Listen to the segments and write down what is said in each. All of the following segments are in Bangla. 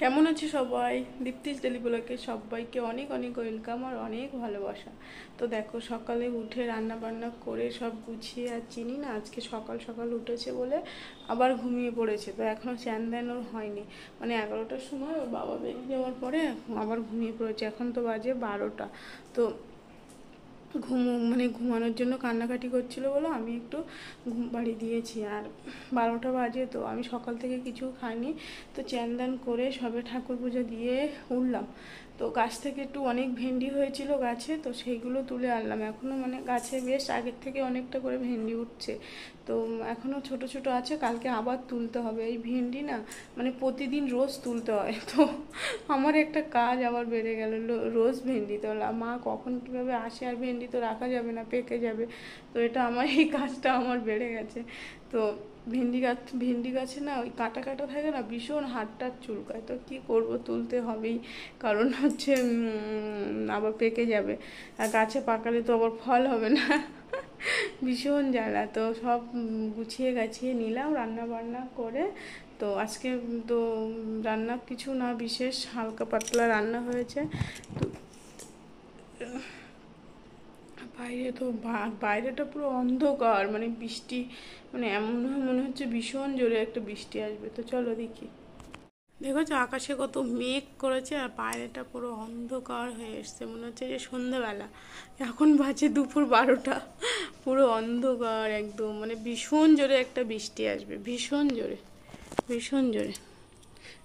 কেমন আছে সবাই? দীপ্তিস ডেলি ব্লগে সবাইকে অনেক অনেক ওয়েলকাম আর অনেক ভালোবাসা। তো দেখো, সকালে উঠে রান্না বান্না করে সব গুছিয়ে, আর চিনি না আজকে সকাল সকাল উঠেছে বলে আবার ঘুমিয়ে পড়েছে। তো এখনও চ্যান দ্যান ওর হয়নি, মানে 11টার সময় ওর বাবা বেরিয়ে যাওয়ার পরে আবার ঘুমিয়ে পড়েছে। এখন তো বাজে 12টা। তো ঘুমানোর জন্য কান্নাকাটি করছিল বলে আমি একটু ঘুম পাড়িয়ে দিয়েছি। আর 12টা বাজে, তো আমি সকাল থেকে কিছু খাইনি। তো চ্যান দান করে সবে ঠাকুর পুজো দিয়ে উঠলাম। তো গাছ থেকে একটু অনেক ভেন্ডি হয়েছিল গাছে, তো সেইগুলো তুলে আনলাম। এখনও মানে গাছে বেশ আগের থেকে অনেকটা করে ভেন্ডি উঠছে। তো এখনও ছোট ছোট আছে, কালকে আবার তুলতে হবে। এই ভেন্ডি না মানে প্রতিদিন রোজ তুলতে হয়। তো আমার একটা কাজ আবার বেড়ে গেল, রোজ ভেন্ডি তোলা। মা কখন কীভাবে আসে, আর ভেন্ডি তো রাখা যাবে না, পেকে যাবে। তো এটা আমার এই কাজটা আমার বেড়ে গেছে। তো ভেন্ডি গাছে না ওই কাটা কাটা থাকে না, ভীষণ হাতটা চুলকায়। তো কী করব, তুলতে হবেই, কারণ হচ্ছে আবার পেকে যাবে। আর গাছে পাকালে তো আবার ফল হবে না। ভীষণ জ্বালা। তো সব গুছিয়ে গাছিয়ে নিলাম রান্না বান্না করে। তো আজকে তো রান্না কিছু না, বিশেষ হালকা পাতলা রান্না হয়েছে। তো বাইরে তো বাইরেটা পুরো অন্ধকার, মানে বৃষ্টি, মানে এমন মনে হচ্ছে ভীষণ জোরে একটা বৃষ্টি আসবে। তো চলো দেখি। দেখেছো আকাশে কত মেঘ করেছে, আর বাইরেটা পুরো অন্ধকার হয়ে এসছে, মনে হচ্ছে যে সন্ধ্যেবেলা। এখন বাজে দুপুর 12টা, পুরো অন্ধকার একদম, মানে ভীষণ জোরে একটা বৃষ্টি আসবে, ভীষণ জোরে, ভীষণ জোরে।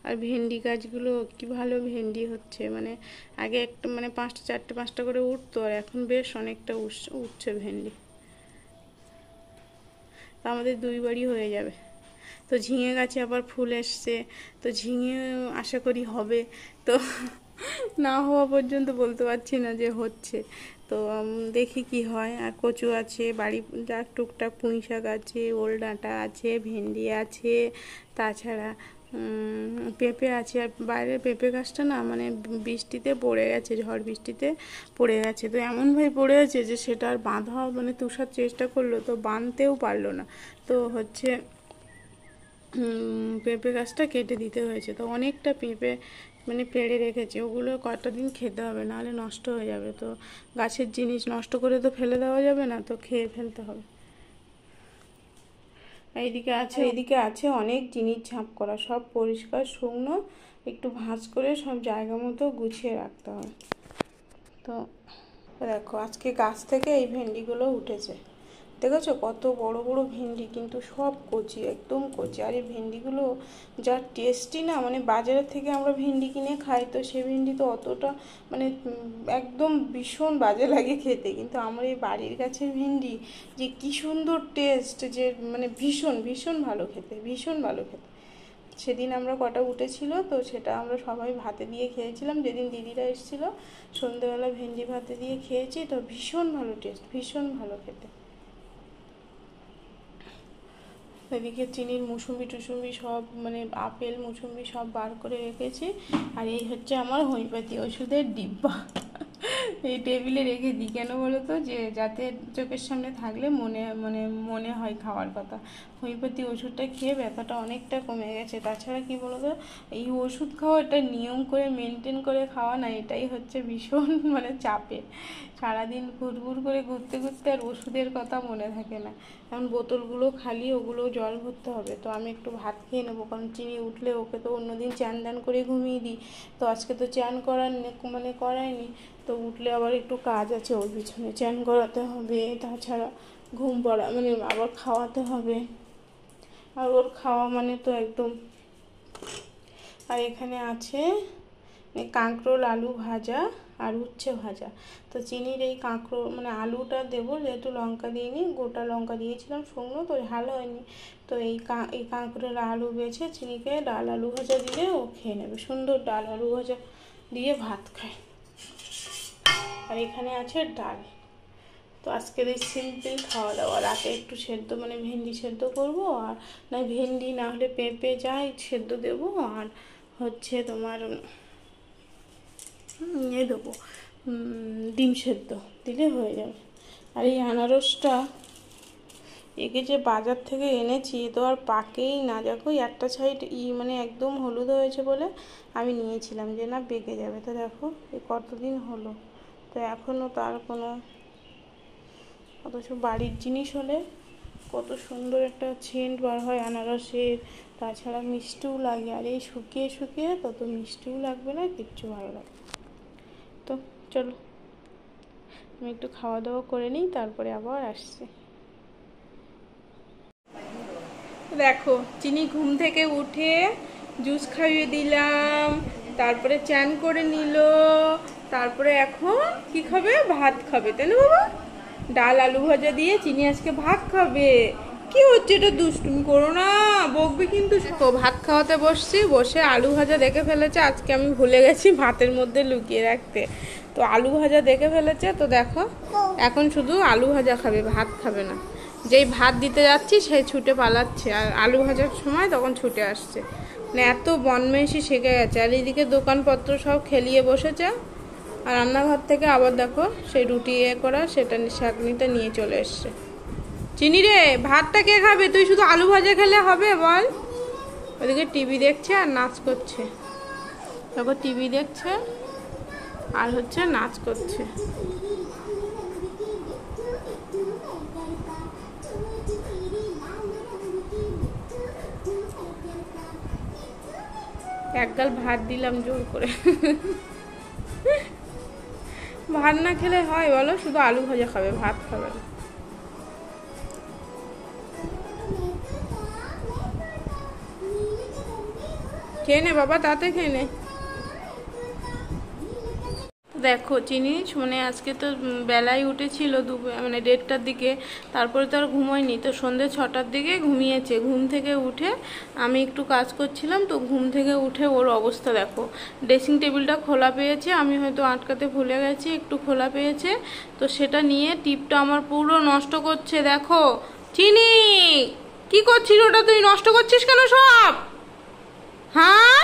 আর ভেন্ডি গাছগুলো কি ভালো ভেন্ডি হচ্ছে, মানে আগে একটা মানে 5টা 4টে 5টা করে উঠতো, আর এখন বেশ অনেকটা উঠছে ভেন্ডি। তা আমাদের 2 বাড়ি হয়ে যাবে। তো ঝিঙে গাছে আবার ফুল এসছে, তো ঝিঙে আশা করি হবে। তো না হওয়া পর্যন্ত বলতে পারছি না যে হচ্ছে। তো দেখি কি হয়। আর কচু আছে বাড়ি, যা টুকটাক পুঁই শাক আছে, ওল ডাঁটা আছে, ভেন্ডি আছে, তাছাড়া পেঁপে আছে। আর বাইরের পেঁপে গাছটা না মানে বৃষ্টিতে পড়ে গেছে, ঝড় বৃষ্টিতে পড়ে গেছে। তো এমনভাবে পড়ে গেছে যে সেটা আর বাঁধা, মানে তুষার চেষ্টা করলো তো বাঁধতেও পারলো না। তো হচ্ছে পেঁপে গাছটা কেটে দিতে হয়েছে। তো অনেকটা পেঁপে মানে পেড়ে রেখেছে, ওগুলো কটা দিন খেতে হবে, নাহলে নষ্ট হয়ে যাবে। তো গাছের জিনিস নষ্ট করে তো ফেলে দেওয়া যাবে না, তো খেয়ে ফেলতে হবে। এইদিকে আছে অনেক জিনিস ঝাঁপ করা, সব পরিষ্কার শুকনো, একটু ভাঁজ করে সব জায়গা মতো গুছিয়ে রাখতে হবে। তো দেখো আজকে গাছ থেকে এই ভেন্ডিগুলো উঠেছে, দেখেছো কত বড় বড় ভেন্ডি, কিন্তু সব কচি, একদম কচি। আর এই ভেন্ডিগুলো যা টেস্টি না, মানে বাজারের থেকে আমরা ভেন্ডি কিনে খাই, তো সে ভেন্ডি তো অতটা মানে একদম ভীষণ বাজে লাগে খেতে। কিন্তু আমার এই বাড়ির গাছের ভেন্ডি যে কী সুন্দর টেস্ট, যে মানে ভীষণ ভীষণ ভালো খেতে, ভীষণ ভালো খেতে। সেদিন আমরা কটা উঠেছিল, তো সেটা আমরা সবাই ভাতে দিয়ে খেয়েছিলাম। যেদিন দিদিরা এসেছিলো সন্ধ্যেবেলা ভেন্ডি ভাতে দিয়ে খেয়েছি, তো ভীষণ ভালো টেস্ট, ভীষণ ভালো খেতে। এদিকে চিনির মুসুম্বি টুসুম্বি সব, মানে আপেল মুসুম্বি সব বার করে রেখেছি। আর এই হচ্ছে আমার হোমিওপ্যাথি ওষুধের ডিব্বা। এই টেবিলে রেখে দিই, কেন বলো তো, যে যাতে চোখের সামনে থাকলে মনে হয় খাওয়ার কথা। হোমিওপ্যাথি ওষুধটা খেয়ে ব্যথাটা অনেকটা কমে গেছে। তাছাড়া কি বলো তো, এই ওষুধ খাওয়া একটা নিয়ম করে মেনটেন করে খাওয়া না, এটাই হচ্ছে ভীষণ মানে চাপে। সারাদিন ঘুরঘুর করে ঘুরতে ঘুরতে আর ওষুধের কথা মনে থাকে না। এখন বোতলগুলো খালি, ওগুলো জল ভরতে হবে। তো আমি একটু ভাত খেয়ে নেবো, কারণ চিনি উঠলে ওকে তো অন্যদিন চ্যান দান করে ঘুমিয়ে দিই। তো আজকে তো চ্যান করায়নি। তো উঠলে আবার একটু কাজ আছে ওর পিছনে, চ্যান করাতে হবে, তাছাড়া ঘুম পড়া মানে আবার খাওয়াতে হবে। আর ওর খাওয়া মানে তো একদম। আর এখানে আছে কাঁকরোল আলু ভাজা আর উচ্ছে ভাজা। তো চিনির এই কাঁকরোল মানে আলুটা দেবো, যেহেতু লঙ্কা দিইনি, গোটা লঙ্কা দিয়েছিলাম শুকনো, তো ঝাল হয়নি। তো এই কাঁকরোল আলু বেছে চিনিকে ডাল আলু ভাজা দিলে ও খেয়ে নেবে, সুন্দর ডাল আলু ভাজা দিয়ে ভাত খায়। আর এখানে আছে ডাল। তো আজকের এই সিম্পল খাওয়া দাওয়া। রাতে একটু সেদ্ধ মানে ভেন্ডি সেদ্ধ করবো, আর না ভেন্ডি না হলে পেঁপে যাই সেদ্ধ দেবো, আর হচ্ছে তোমার দেবো ডিম সেদ্ধ দিলে হয়ে যাবে। আর একে যে বাজার থেকে এনেছি তো আর পাকেই না, দেখো একটা সাইড মানে একদম হলুদ হয়েছে বলে আমি নিয়েছিলাম যে না পেকে যাবে, তো দেখো এই কতদিন হলো তো এখনও তার কোনো, অথচ বাড়ির জিনিস হলে কত সুন্দর একটা সেন্ট বার হয় আনারসের, তাছাড়া মিষ্টিও লাগে, আর এই শুকিয়ে শুকিয়ে তত মিষ্টিও লাগবে না, কিচ্ছু ভালো লাগবে। তো চলো আমি একটু খাওয়া দাওয়া করে নিই, তারপরে আবার আসছি। দেখো চিনি ঘুম থেকে উঠে জুস খাইয়ে দিলাম, তারপরে চান করে নিল, তারপরে এখন কি খাবে, ভাত খাবে, তাই না বাবা? ডাল আলু ভাজা দিয়ে চিনি আজকে ভাত খাবে। কি হচ্ছে এটা, দুষ্টুমি করো না, বকবে কিন্তু। তো ভাত খাওয়াতে বসছি, বসে আলু ভাজা দেখে ফেলেছে, আজকে আমি ভুলে গেছি ভাতের মধ্যে লুকিয়ে রাখতে, তো আলু ভাজা দেখে ফেলেছে, তো দেখো এখন শুধু আলু ভাজা খাবে, ভাত খাবে না। যেই ভাত দিতে যাচ্ছি সেই ছুটে পালাচ্ছে, আর আলু ভাজার সময় তখন ছুটে আসছে, মানে এত বনমেশি শিখে গেছে। আর এইদিকে দোকানপত্র সব খেলিয়ে বসেছে, আর রান্নাঘর থেকে আবার দেখো সেই রুটি করা সেটা শাকনিটা নিয়ে চলে এসছে। চিনি রে, ভাতটা কে খাবে, তুই শুধু আলু ভাজা খেলে হবে বল? ওদিকে টিভি দেখছে আর নাচ করছে, দেখো টিভি দেখছে আর হচ্ছে নাচ করছে। একগাল ভাত দিলাম জোর করে। ভাত না খেলে হয় বলো, শুধু আলু ভাজা খাবে, ভাত খাবে না। খেয়ে নে বাবা, তাতে খেয়ে নে। দেখো চিনি মানে আজকে তো বেলায় উঠেছিল মানে 1:30টার দিকে, তারপরে তো আর ঘুমোয়নি, তো সন্ধ্যে 6টার দিকে ঘুমিয়েছে। ঘুম থেকে উঠে আমি একটু কাজ করছিলাম, তো ঘুম থেকে উঠে ওর অবস্থা দেখো, ড্রেসিং টেবিলটা খোলা পেয়েছে, আমি হয়তো আটকাতে ভুলে গেছি, একটু খোলা পেয়েছে, তো সেটা নিয়ে টিপটা আমার পুরো নষ্ট করছে। দেখো চিনি কি করছিস, ওটা তুই নষ্ট করছিস কেন সব? হ্যাঁ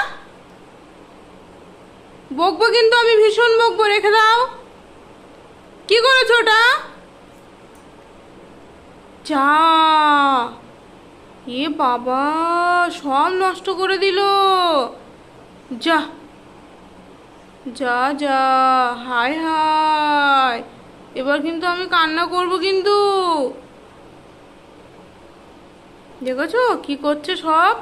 বকবো কিন্তু, আমি ভীষণ বকবো, রেখে দাও। কি করেছো ওটা? যা, এ বাবা সব নষ্ট করে দিল, যা যা যা, হায় হায়, এবার কিন্তু আমি কান্না করব কিন্তু। দেখেছো কি করছে সব?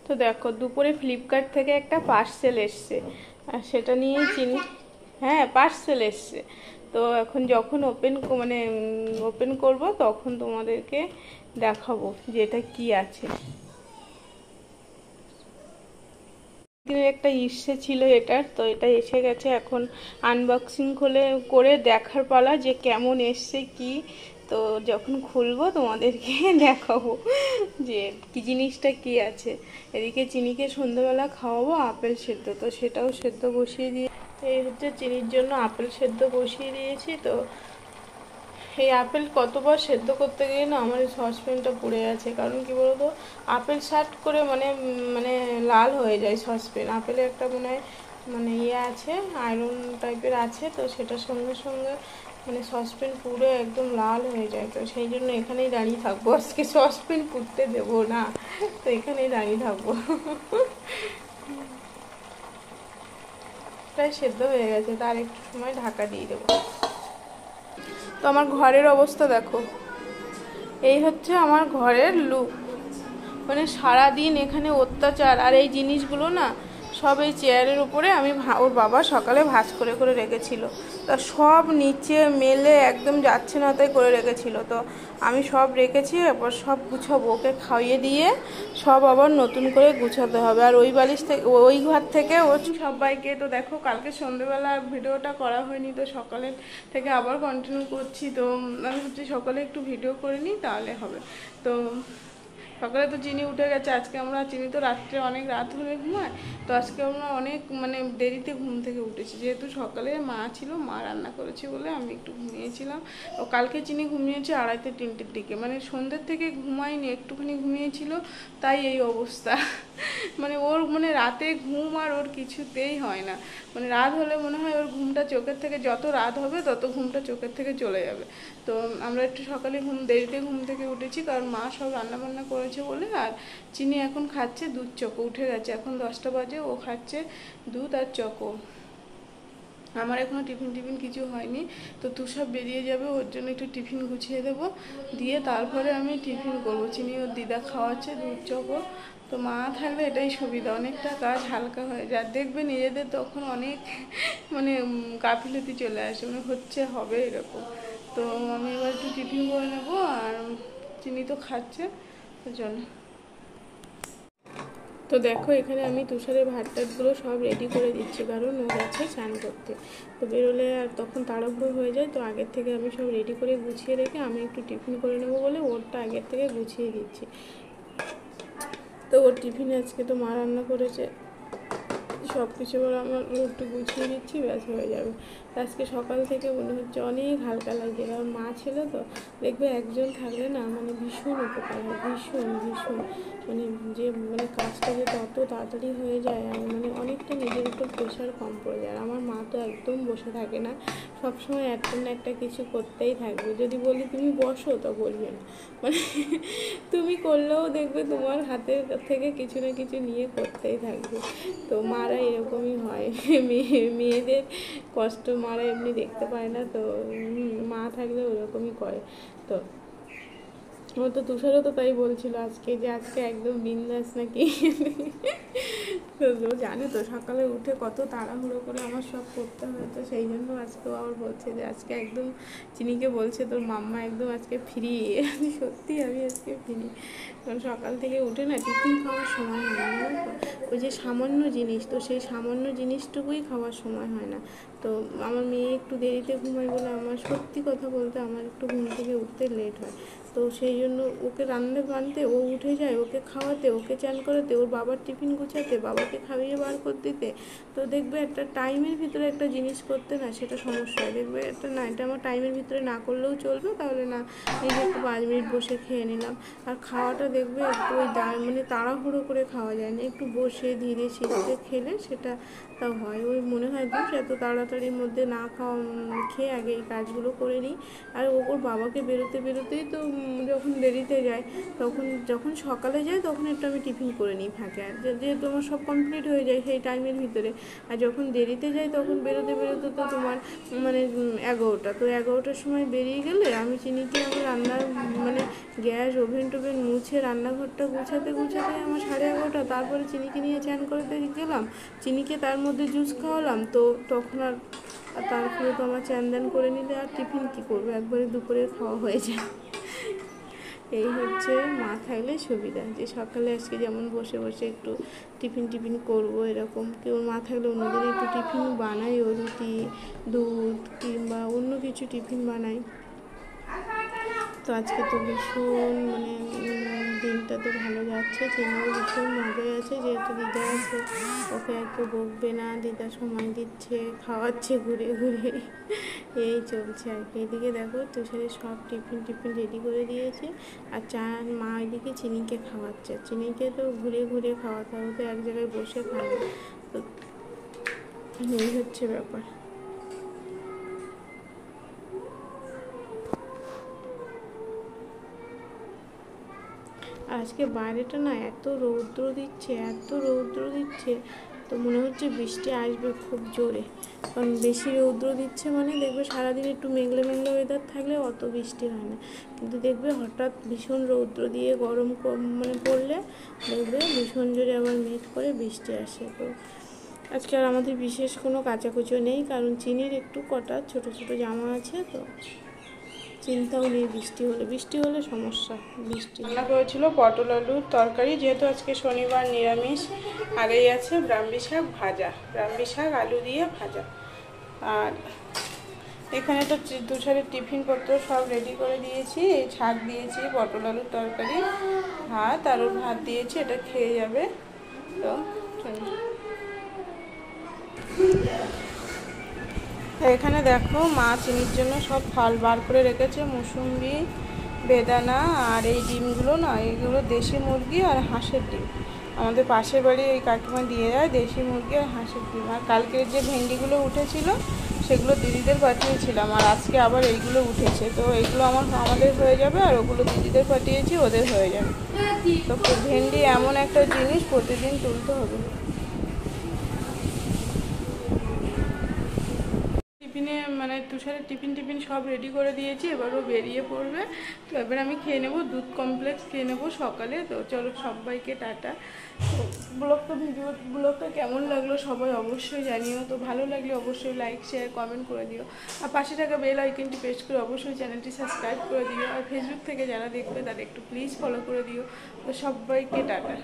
তো দেখো দুপুরে ফ্লিপকার্ট থেকে একটা পার্সেল এসছে, আর সেটা নিয়েই চিনি, হ্যাঁ পার্সেল এসছে, তো এখন যখন ওপেন করব তখন তোমাদেরকে দেখাবো যে এটা কি আছে। দিনের একটা ইচ্ছে ছিল এটার, তো এটা এসে গেছে, এখন আনবক্সিং করে দেখার পালা যে কেমন এসছে কি, তো যখন খুলবো তোমাদেরকে দেখাবো যে কি জিনিসটা কি আছে। এদিকে চিনিকে সন্ধ্যাবেলা খাওয়াবো আপেল সেদ্ধ, তো সেটাও সেদ্ধ বসিয়ে দিয়ে, এই হচ্ছে চিনির জন্য আপেল সেদ্ধ বসিয়ে দিয়েছি। তো এই আপেল কতবার সেদ্ধ করতে গিয়ে না আমার এই সসপ্যানটা পুড়ে গেছে, কারণ কি বলতো আপেল শার্ট করে মানে লাল হয়ে যায় সসপ্যান, আপেলে একটা মানে ইয়ে আছে, আয়রন টাইপের আছে, তো সেটার সঙ্গে সঙ্গে মানে সসপ্যান পুরো একদম লাল হয়ে যায়, তো সেই জন্য এখানেই দাঁড়িয়ে থাকবো, আজকে সসপ্যান পুড়তে দেবো না, তো এখানেই দাঁড়িয়ে থাকবো। প্রায় সেদ্ধ হয়ে গেছে, তার একটু সময় ঢাকা দিয়ে দেবো। তো আমার ঘরের অবস্থা দেখো, এই হচ্ছে আমার ঘরের লুক, মানে সারাদিন এখানে অত্যাচার, আর এই জিনিসগুলো না সব এই চেয়ারের উপরে আমি ওর বাবা সকালে ভাঁজ করে করে রেখেছিল, তা সব নিচে মেলে একদম যাচ্ছে না তাই করে রেখেছিল, তো আমি সব রেখেছি, এরপর সব গুছাবো, ওকে খাইয়ে দিয়ে সব আবার নতুন করে গুছাতে হবে। আর ওই বালিশ থেকে ওই ঘর থেকে ও সবাইকে, তো দেখো কালকে সন্ধ্যেবেলা ভিডিওটা করা হয়নি, তো সকালের থেকে আবার কন্টিনিউ করছি, তো আমি ভাবছি সকালে একটু ভিডিও করে নিই তাহলে হবে। তো সকালে তো চিনি উঠে গেছে, আজকে আমরা চিনি তো রাত্রে অনেক রাত হলে ঘুমায়, তো আজকে আমরা অনেক মানে দেরিতে ঘুম থেকে উঠেছি, যেহেতু সকালে মা ছিল, মা রান্না করেছে বলে আমি একটু ঘুমিয়েছিলাম। ও কালকে চিনি ঘুমিয়েছে 2:30 3টের দিকে, মানে সন্ধ্যের থেকে ঘুমায়নি, একটুখানি ঘুমিয়েছিল, তাই এই অবস্থা। মানে ওর মানে রাতে ঘুম আর ওর কিছুতেই হয় না, মানে রাত হলে মনে হয় ওর ঘুমটা চোখের থেকে, যত রাত হবে তত ঘুমটা চোখের থেকে চলে যাবে। তো আমরা একটু সকালে দেরিতে ঘুম থেকে উঠেছি, কারণ মা সব রান্নাবান্না করেছে বলে। আর চিনি এখন খাচ্ছে দুধ চকো, উঠে গেছে, এখন 10টা বাজে, ও খাচ্ছে দুধ আর চকো। আমার এখনও টিফিন কিছু হয়নি, তো তুষার বেরিয়ে যাবে, ওর জন্য একটু টিফিন গুছিয়ে দেবো, দিয়ে তারপরে আমি টিফিন করবো। চিনি ওর দিদা খাওয়াচ্ছে দুধ চকো। তো মা থাকলে এটাই সুবিধা, অনেকটা কাজ হালকা হয়ে যায়। দেখবে নিজেদের তখন অনেক মানে গাফিলতি চলে আসে, মানে হচ্ছে হবে এরকম। তো আমি এবার একটু টিফিন করে নেবো, আর চিনি তো খাচ্ছে, ওই জন্য। তো দেখো এখানে আমি তুষারের ভাত টাতগুলো সব রেডি করে দিচ্ছি, কারণ ও গেছে স্নান করতে, তো বেরোলে আর তখন তাড়াহুড়ো হয়ে যায়। তো আগের থেকে আমি সব রেডি করে গুছিয়ে রেখে আমি একটু টিফিন করে নেবো বলে ওরটা আগের থেকে গুছিয়ে দিচ্ছি। তো ওর টিফিনে আজকে তো মা রান্না করেছে, সব কিছু আমার একটু গুছিয়ে দিচ্ছি, ব্যাস হয়ে যাবে। আজকে সকাল থেকে মনে হচ্ছে অনেক হালকা লাগছে, কারণ মা ছিল তো। দেখবে একজন থাকলে না মানে ভীষণ উপকার হয়, ভীষণ ভীষণ, মানে যে মানে কাজটা যে তত তাড়াতাড়ি হয়ে যায়, আর মানে অনেকটা নিজের উপর প্রেশার কম পড়ে যায়। আর আমার মা তো একদম বসে থাকে না, সবসময় একটা না একটা কিছু করতেই থাকবে। যদি বলি তুমি বসো, তো বলবে না, মানে তুমি করলেও দেখবে তোমার হাতের থেকে কিছু না কিছু নিয়ে করতেই থাকবে। তো মারা এরকমই হয়, মেয়েদের কষ্ট মারা এমনি দেখতে পায় না, তো মা থাকলে ওরকমই করে। তো ও তো তুষারও তো তাই বলছিল আজকে, যে আজকে একদম বিন্দাস নাকি। তো জানে তো সকালে উঠে কত তাড়াহুড়ো করে আমার সব করতে হয়, তো সেই জন্য আজকেও আবার বলছে যে আজকে একদম, চিনিকে বলছে তোর মাম্মা একদম আজকে ফ্রি। সত্যি আমি আজকে ফ্রি, কারণ সকাল থেকে উঠে না টিফিন খাওয়ার সময় হয় না, জানো তো। ওই যে সামান্য জিনিস, তো সেই সামান্য জিনিসটুকুই খাওয়ার সময় হয় না। তো আমার মেয়ে একটু দেরিতে ঘুমায় বলে আমার, সত্যি কথা বলতে আমার একটু ঘুম থেকে উঠতে লেট হয়। তো সেই জন্য ওকে রান্না বানতে, ও উঠে যায়, ওকে খাওয়াতে, ওকে চান করাতে, ওর বাবার টিফিন গুছাতে, বাবাকে খাইয়ে বার করে দিতে। তো দেখবে একটা টাইমের ভিতরে একটা জিনিস করতে না, সেটা সমস্যা হয়। দেখবে একটা না, এটা আমার টাইমের ভিতরে না করলেও চলবে, তাহলে না এই যে একটু 5 মিনিট বসে খেয়ে নিলাম। আর খাওয়াটা দেখবে একটু ওই মানে তাড়াহুড়ো করে খাওয়া যায় না, একটু বসে ধীরে সিদ্ধে খেলে সেটা তাও হয়। ওই মনে হয় বুঝ এত তাড়াতাড়ির মধ্যে না খাওয়া, খেয়ে আগে এই কাজগুলো করে নিই। আর ওর বাবাকে বেরোতেই তো যখন দেরিতে যায়, তখন যখন সকালে যায় তখন একটু আমি টিফিন করে নিই ফাঁকে, আর যেহেতু আমার সব কমপ্লিট হয়ে যায় সেই টাইমের ভিতরে। আর যখন দেরিতে যায় তখন বেরোতে তো তোমার মানে 11টা, তো 11টার সময় বেরিয়ে গেলে আমি চিনিকে আমার রান্নার মানে গ্যাস ওভেন টোভেন মুছে রান্নাঘরটা গুছাতে আমার 11:30। তারপরে চিনিকে নিয়ে চান করতে গেলাম, চিনিকে তার মধ্যে জুস খাওয়ালাম, তো তখন আর তারপরে তো আমার চান দান করে নিলে আর টিফিন কী করবো, একবারে দুপুরের খাওয়া হয়ে যায়। এই হচ্ছে মা থাকলে সুবিধা, যে সকালে আজকে যেমন বসে বসে একটু টিফিন করবো এরকম। কেউ মা থাকলে অন্যদিন একটু টিফিন বানাই, ও রুটি দুধ কিংবা অন্য কিছু টিফিন বানাই। তো আজকে তো ভীষণ মানে দিনটা তো ভালো যাচ্ছে, চিনিও ভীষণ মজায় আছে, যেহেতু দিদা আছে, ওকে একটু বকবে না, দিদা সময় দিচ্ছে, খাওয়াচ্ছে ঘুরে ঘুরে, এই চলছে আর কি। এদিকে দেখো তুষারের সব টিফিন রেডি করে দিয়েছে, আর মা এদিকে চিনিকে খাওয়াচ্ছে। চিনিকে তো ঘুরে ঘুরে খাওয়াতে হবে, তো এক জায়গায় বসে খায় না, তো এই হচ্ছে ব্যাপার। আজকে বাইরেটা না এত রৌদ্র দিচ্ছে, তো মনে হচ্ছে বৃষ্টি আসবে খুব জোরে, কারণ বেশি রৌদ্র দিচ্ছে মানে দেখবে সারাদিন একটু মেঘলা ওয়েদার থাকলে অত বৃষ্টি হয় না, কিন্তু দেখবে হঠাৎ ভীষণ রৌদ্র দিয়ে গরম মানে পড়লে দেখবে ভীষণ জোরে আবার মেঘ করে বৃষ্টি আসে। তো আজকে আর আমাদের বিশেষ কোনো কাচাকুচো নেই, কারণ চিনির একটু কটা ছোট জামা আছে, তো চিন্তাও নেই বৃষ্টি হলে সমস্যা। বৃষ্টি রান্না করেছিল পটল আলুর তরকারি, যেহেতু আজকে শনিবার নিরামিষ। আর এই আছে ব্রাহ্মী শাক ভাজা, ব্রাহ্মী শাক আলু দিয়ে ভাজা। আর এখানে তো তুষারের টিফিন পত্র সব রেডি করে দিয়েছি। এই শাক দিয়েছি, পটল আলুর তরকারি, ভাত, আর ওর ভাত দিয়েছি, এটা খেয়ে যাবে। তো এখানে দেখো মা চিনির জন্য সব ফল বার করে রেখেছে, মুসুম্বি, বেদানা, আর এই ডিমগুলো না, এগুলো দেশি মুরগি আর হাঁসের ডিম। আমাদের পাশের বাড়ি এই কাকিমা দিয়ে যায় দেশি মুরগি আর হাঁসের ডিম। আর কালকের যে ভেন্ডিগুলো উঠেছিল সেগুলো দিদিদের পাঠিয়েছিলাম, আর আজকে আবার এইগুলো উঠেছে। তো এইগুলো আমাদের হয়ে যাবে, আর ওগুলো দিদিদের পাঠিয়েছি, ওদের হয়ে যাবে। তো ভেন্ডি এমন একটা জিনিস প্রতিদিন তুলতে হবে। টিফিনে মানে তুষারের টিফিন সব রেডি করে দিয়েছি, এবারও বেরিয়ে পড়বে। তো এবার আমি খেয়ে নেবো দুধ কমপ্লেক্স, খেয়ে নেবো সকালে। তো চলো সবাইকে টাটা। তো ব্লগটা কেমন লাগলো সবাই অবশ্যই জানিও। তো ভালো লাগলে অবশ্যই লাইক, শেয়ার, কমেন্ট করে দিও। আর পাশে থাকা বেল আইকনটি প্রেস করে অবশ্যই চ্যানেলটি সাবস্ক্রাইব করে দিও। আর ফেসবুক থেকে যারা দেখবে তারা একটু প্লিজ ফলো করে দিও। তো সবাইকে টাটা।